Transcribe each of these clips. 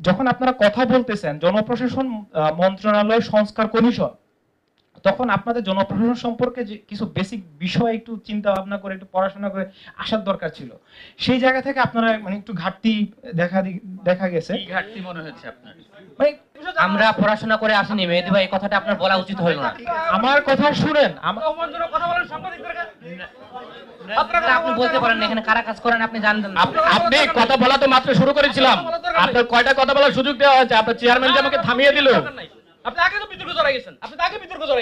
যখন আপনারা কথা বলতেছেন জনপ্রশাসন মন্ত্রণালয় সংস্কার কমিশন, তখন আপনাদের জনপ্রশাসন সম্পর্কে যে কিছু বেসিক বিষয় একটু চিন্তা ভাবনা করে একটু পড়াশোনা করে আসার দরকার ছিল। সেই জায়গা থেকে আপনারা মানে একটু ঘাটতি দেখা গেছে। কি ঘাটতি মনে হচ্ছে আপনার? মানে আমরা পড়াশোনা করে আসিনি মেহেদী ভাই, এই কথাটা আপনার বলা উচিত হলো না। আমার কথা শুনেন, কথা বলেন সাংবাদিকদের কাছে। আপনি বলতে পারেন না, এখানে কারা কাজ করেন আপনি জানেন না। আপনি কথা বলা তো মাত্র শুরু করেছিলাম, আপনার কয়টা কথা বলার সুযোগ দেওয়া হয়েছে? আপনার চেয়ারম্যান যে আমাকে থামিয়ে দিল। আপনি আগে তো বিতর্ক জড়াই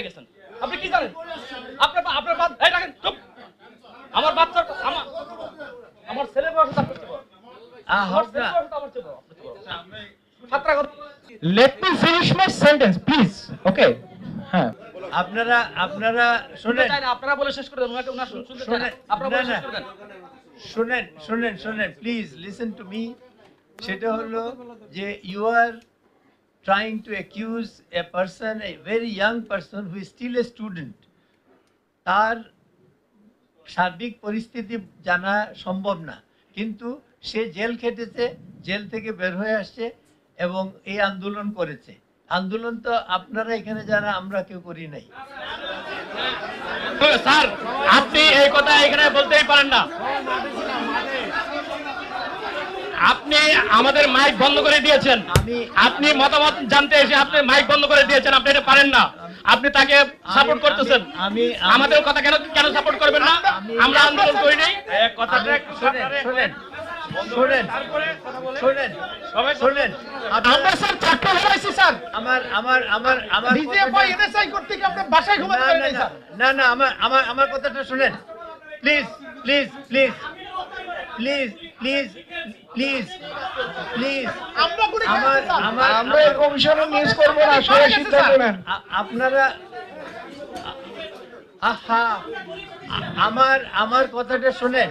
গেছেন, আপনি কি জানেন? আপনার এই রাখেন, চুপ। আমার বাচ্চার আমার ছেলের বয়স তার করতে পারো। Let me finish my sentence please. Okay, হ্যাঁ, আপনারা শুনেন, আপনারা বলে শেষ করে দেন, ওনাকে ওনা শুনতে চান না। আপনারা বলে শেষ করে দেন। শুনেন প্লিজ লিসেন টু মি। সেটা হলো যে you are trying to accuse a person, a very young person who is still a student, তার সার্বিক পরিস্থিতি জানা সম্ভব না, কিন্তু সে জেল খেটেছে, জেল থেকে বের হয়ে আসছে এবং এই আন্দোলন করেছে। আন্দোলন তো আপনারা এখানে যারা আমরা কেউ করি নাই। স্যার, আপনি এই কথা এখানে বলতেই পারেন না। আপনি আমাদের মাইক বন্ধ করে দিয়েছেন। আপনি মতামত জানতে এসে আপনি মাইক বন্ধ করে দিয়েছেন, আপনি এটা পারেন না। আপনি তাকে সাপোর্ট করতেছেন। আমাদের কথা কেন সাপোর্ট করবেন না? আমরা আন্দোলন করি নাই। শুনেন, আমরা স্যার চারটা হয়েছি স্যার। আমার ডিজিএফআই এনএসআই করতে কি আপনি বাসায় ঘুমাতে পারেন না স্যার? না, আমার কথাটা শুনেন প্লিজ। আমরা এই কমিশনে মিস করব না, সবাই সিদ্ধান্ত নেন। আপনারা আমার কথাটা শুনেন।